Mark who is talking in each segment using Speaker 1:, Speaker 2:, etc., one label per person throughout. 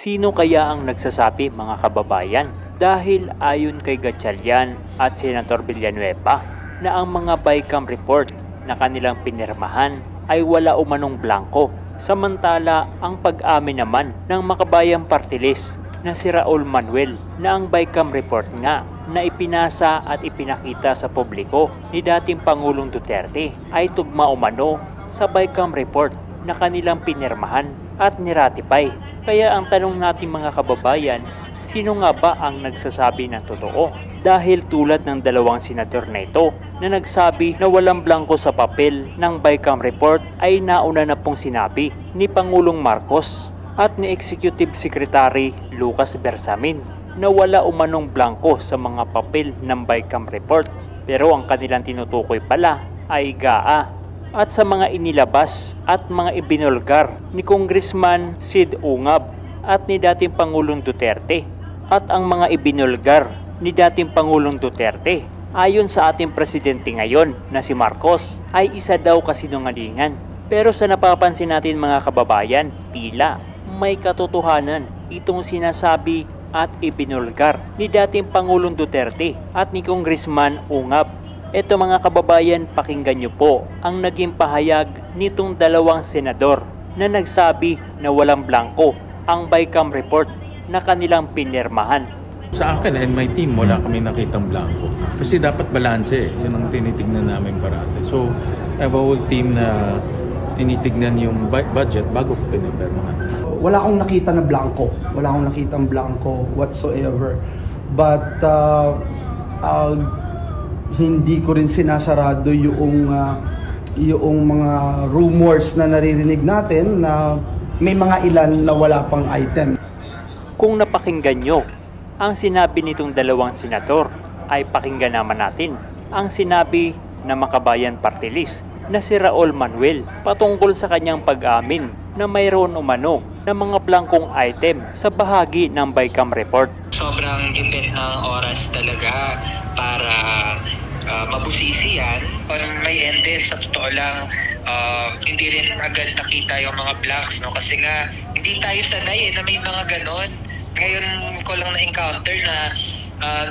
Speaker 1: Sino kaya ang nagsasabi, mga kababayan? Dahil ayon kay Gatchalian at Senator Villanueva na ang mga BICAM report na kanilang pinirmahan ay wala umanong blanko. Samantala ang pag-amin naman ng Makabayan Party List na si Raul Manuel na ang BICAM report nga na ipinasa at ipinakita sa publiko ni dating Pangulong Duterte ay tugma umano sa BICAM report na kanilang pinirmahan at niratify. Kaya ang tanong natin, mga kababayan, sino nga ba ang nagsasabi ng totoo? Dahil tulad ng dalawang senador na ito na nagsabi na walang blanko sa papel ng BICAM report ay nauna na pong sinabi ni Pangulong Marcos at ni Executive Secretary Lucas Bersamin na wala umanong blanko sa mga papel ng BICAM report. Pero ang kanilang tinutukoy pala ay GAA at sa mga inilabas at mga ibinulgar ni Congressman Sid Ungab at ni dating Pangulong Duterte at ang mga ibinulgar ni dating Pangulong Duterte ayon sa ating presidente ngayon na si Marcos ay isa daw kasinungalingan. Pero sa napapansin natin, mga kababayan, tila may katotohanan itong sinasabi at ibinulgar ni dating Pangulong Duterte at ni Congressman Ungab. Eto, mga kababayan, pakinggan nyo po ang naging pahayag nitong dalawang senador na nagsabi na walang blanko ang BICAM report na kanilang pinirmahan.
Speaker 2: Sa akin and my team, wala kami nakitang blanko. Kasi dapat balanse, yun ang tinitignan namin parate. So, I have a whole team na tinitignan yung budget bago ko pinirmahan.
Speaker 3: Wala akong nakita na blanko. Wala akong nakitang blanko whatsoever. But, hindi ko rin sinasarado yung mga rumors na naririnig natin na may mga ilan na wala pang item.
Speaker 1: Kung napakinggan nyo ang sinabi nitong dalawang senador, ay pakinggan naman natin ang sinabi ng Makabayan Party List na si Raul Manuel patungkol sa kanyang pag-amin na mayroon umano ng mga blankong item sa bahagi ng BICAM report.
Speaker 4: Sobrang gipit ng oras talaga para mabusisi yan. May end din, sa totoo lang, hindi rin agad nakita yung mga blanks, no? Kasi nga, hindi tayo sanay na may mga ganon. Ngayon ko lang na-encounter na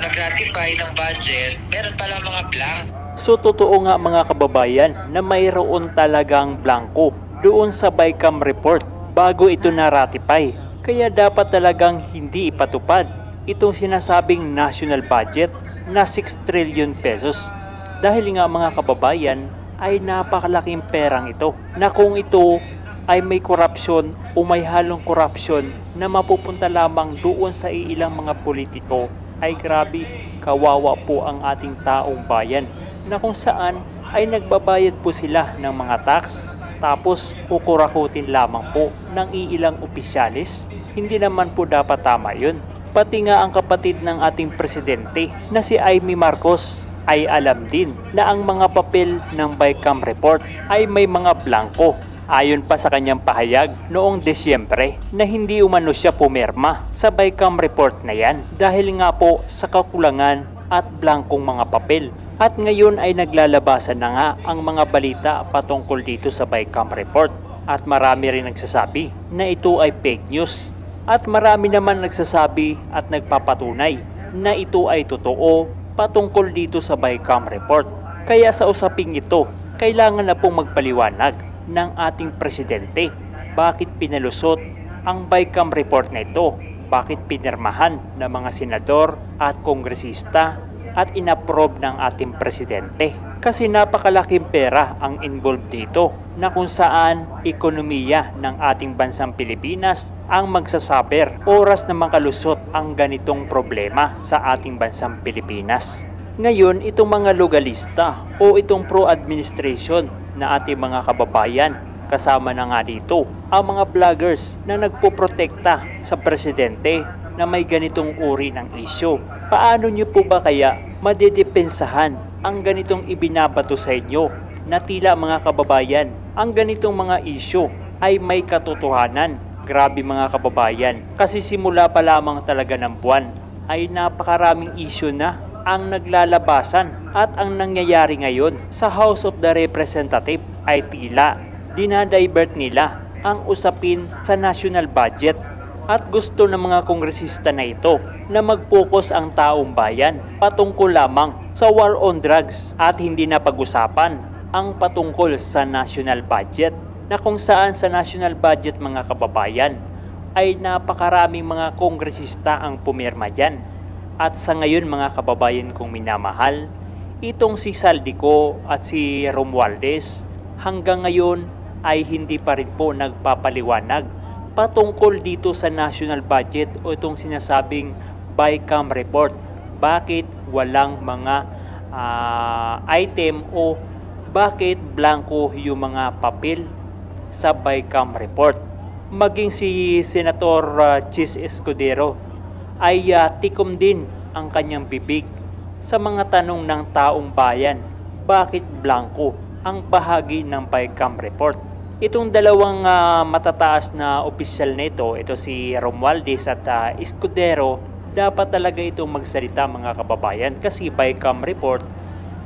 Speaker 4: nag-ratify ng budget, meron pala mga blanks.
Speaker 1: So totoo nga, mga kababayan, na mayroon talagang blanko doon sa BICAM report bago ito na-ratify. Kaya dapat talagang hindi ipatupad itong sinasabing national budget na 6 trillion pesos. Dahil nga, mga kababayan, ay napakalaking perang ito na kung ito ay may korupsyon o may halong korupsyon na mapupunta lamang doon sa ilang mga politiko, ay grabe, kawawa po ang ating taong bayan na kung saan ay nagbabayad po sila ng mga tax tapos kukurakutin lamang po ng iilang opisyalis. Hindi naman po dapat tama yun. Pati nga ang kapatid ng ating presidente na si Amy Marcos ay alam din na ang mga papel ng BICAM report ay may mga blanko. Ayon pa sa kanyang pahayag noong Desyembre na hindi umano siya pumirma sa BICAM report na yan dahil nga po sa kakulangan at blankong mga papel. At ngayon ay naglalabasan na nga ang mga balita patungkol dito sa BICAM report at marami rin nagsasabi na ito ay fake news. At marami naman nagsasabi at nagpapatunay na ito ay totoo patungkol dito sa BICAM report. Kaya sa usaping ito, kailangan na pong magpaliwanag ng ating presidente bakit pinalusot ang BICAM report na ito, bakit pinirmahan ng mga senador at kongresista at inapprove ng ating presidente. Kasi napakalaking pera ang involved dito na kung saan ekonomiya ng ating bansang Pilipinas ang magsasaber oras na makalusot ang ganitong problema sa ating bansang Pilipinas. Ngayon, itong mga legalista o itong pro-administration na ating mga kababayan, kasama na nga dito ang mga vloggers na nagpoprotekta sa presidente na may ganitong uri ng isyu. Paano nyo po ba kaya madedepensahan ang ganitong ibinabato sa inyo na tila, mga kababayan, ang ganitong mga isyu ay may katotohanan? Grabe, mga kababayan, kasi simula pa lamang talaga ng buwan ay napakaraming isyu na ang naglalabasan at ang nangyayari ngayon sa House of the Representative ay tila dinadivert nila ang usapin sa national budget At gusto ng mga kongresista na ito na mag-focus ang taong bayan patungkol lamang sa war on drugs at hindi na pag-usapan ang patungkol sa national budget, na kung saan sa national budget, mga kababayan, ay napakaraming mga kongresista ang pumirma dyan. At sa ngayon, mga kababayan kong minamahal, itong si Saldico at si Romualdez hanggang ngayon ay hindi pa rin po nagpapaliwanag patungkol dito sa national budget o itong sinasabing BICAM report. Bakit walang mga item o bakit blanco yung mga papel sa BICAM report? Maging si Senator Chis Escudero ay tikom din ang kanyang bibig sa mga tanong ng taong bayan. Bakit blanco ang bahagi ng BICAM report? Itong dalawang matataas na opisyal nito, ito si Romualdez at Escudero, dapat talaga itong magsalita, mga kababayan, kasi BICAM report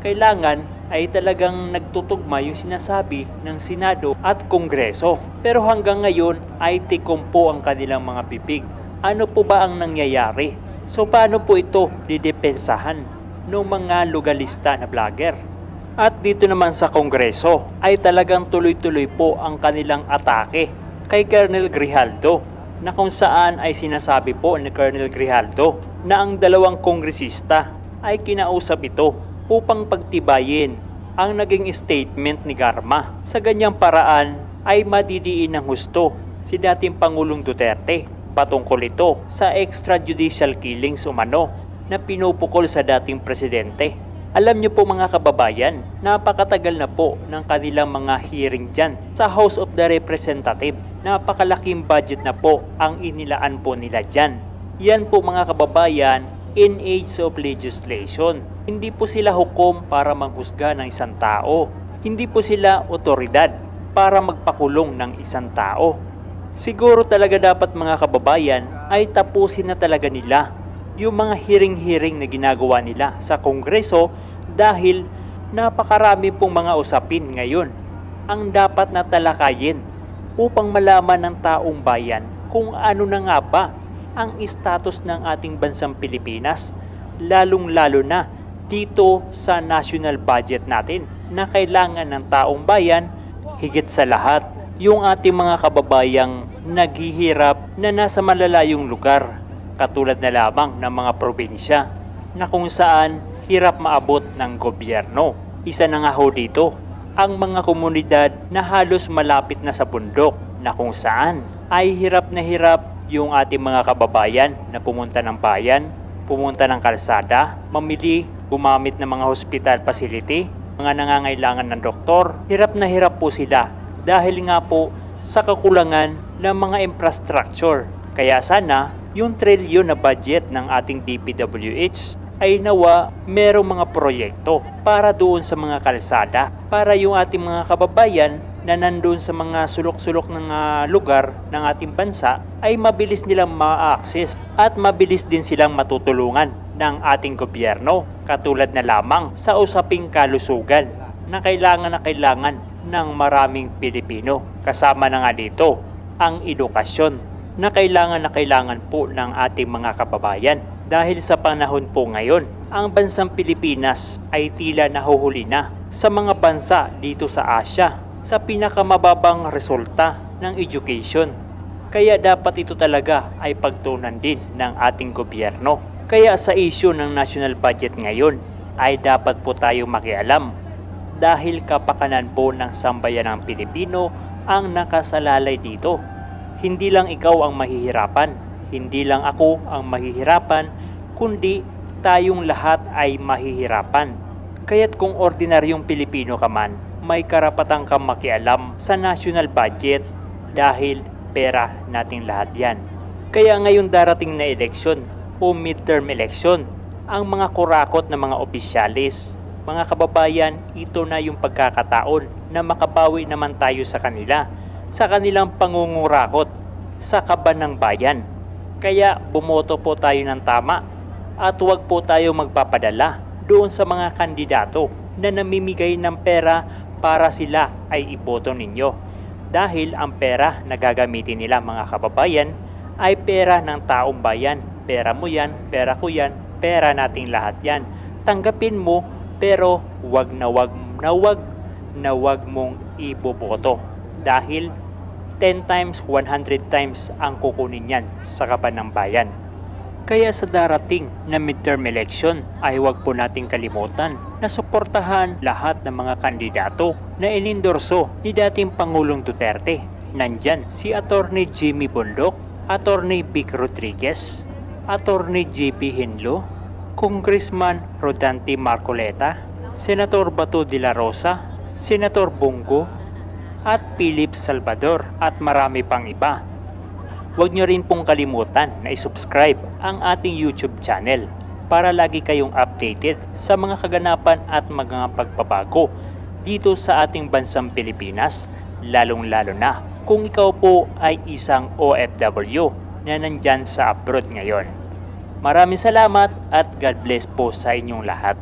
Speaker 1: kailangan ay talagang nagtutugma yung sinasabi ng Senado at Kongreso. Pero hanggang ngayon ay tikom po ang kanilang mga bibig. Ano po ba ang nangyayari? So paano po ito didepensahan ng mga legalista na vlogger? At dito naman sa Kongreso ay talagang tuloy-tuloy po ang kanilang atake kay Colonel Grijaldo, na kung saan ay sinasabi po ni Colonel Grijaldo na ang dalawang kongresista ay kinausap ito upang pagtibayin ang naging statement ni Garma. Sa ganyang paraan ay madidiin ng husto si dating Pangulong Duterte patungkol ito sa extrajudicial killings umano na pinupukol sa dating presidente. Alam niyo po, mga kababayan, napakatagal na po ng kanilang mga hearing dyan sa House of the Representative. Napakalaking budget na po ang inilaan po nila dyan. Yan po, mga kababayan, in age of legislation. Hindi po sila hukom para manghusga ng isang tao. Hindi po sila otoridad para magpakulong ng isang tao. Siguro talaga dapat, mga kababayan, ay tapusin na talaga nila yung mga hearing-hearing na ginagawa nila sa Kongreso, dahil napakarami pong mga usapin ngayon ang dapat na talakayin upang malaman ng taong bayan kung ano na nga ba ang status ng ating bansang Pilipinas, lalong-lalo na dito sa national budget natin na kailangan ng taong bayan. Higit sa lahat, yung ating mga kababayang naghihirap na nasa malalayong lugar, katulad na lamang ng mga probinsya na kung saan hirap maabot ng gobyerno. Isa na nga ho dito ang mga komunidad na halos malapit na sa bundok, na kung saan ay hirap na hirap yung ating mga kababayan na pumunta ng bayan, pumunta ng kalsada, mamili, gumamit ng mga hospital facility, mga nangangailangan ng doktor. Hirap na hirap po sila dahil nga po sa kakulangan ng mga infrastructure. Kaya sana yung trilyon na budget ng ating DPWH ay nawa merong mga proyekto para doon sa mga kalsada, para yung ating mga kababayan na nandun sa mga sulok-sulok ng lugar ng ating bansa ay mabilis nilang ma-access at mabilis din silang matutulungan ng ating gobyerno, katulad na lamang sa usaping kalusugan na kailangan ng maraming Pilipino. Kasama na nga dito ang edukasyon na kailangan po ng ating mga kababayan. Dahil sa panahon po ngayon, ang bansang Pilipinas ay tila nahuhuli na sa mga bansa dito sa Asia sa pinakamababang resulta ng education. Kaya dapat ito talaga ay pagtuunan din ng ating gobyerno. Kaya sa issue ng national budget ngayon ay dapat po tayo makialam, dahil kapakanan po ng sambayanang Pilipino ang nakasalalay dito. Hindi lang ikaw ang mahihirapan, hindi lang ako ang mahihirapan, kundi tayong lahat ay mahihirapan. Kaya't kung ordinaryong Pilipino ka man, may karapatan kang makialam sa national budget, dahil pera nating lahat yan. Kaya ngayon darating na eleksyon o midterm election, ang mga kurakot na mga opisyalis, mga kababayan, ito na yung pagkakataon na makabawi naman tayo sa kanila, sa kanilang pangungurakot sa kaban ng bayan. Kaya bumoto po tayo ng tama at huwag po tayo magpapadala doon sa mga kandidato na namimigay ng pera para sila ay iboto ninyo. Dahil ang pera na gagamitin nila, mga kababayan, ay pera ng taong bayan. Pera mo yan, pera ko yan, pera nating lahat yan. Tanggapin mo, pero wag mong iboboto. Dahil 10 times, 100 times ang kukunin yan sa kaban ng bayan. Kaya sa darating na midterm election ay huwag po nating kalimutan na suportahan lahat ng mga kandidato na inendorso ni dating Pangulong Duterte. Nandyan si Attorney Jimmy Bondoc, Attorney Vic Rodriguez, Attorney JB Henlo, Congressman Rodante Marcoleta, Senator Bato de la Rosa, Senator Bongo, at Philip Salvador at marami pang iba. Huwag nyo rin pong kalimutan na i-subscribe ang ating YouTube channel para lagi kayong updated sa mga kaganapan at mga pagbabago dito sa ating bansang Pilipinas, lalong-lalo na kung ikaw po ay isang OFW na nandyan sa abroad ngayon. Maraming salamat at God bless po sa inyong lahat.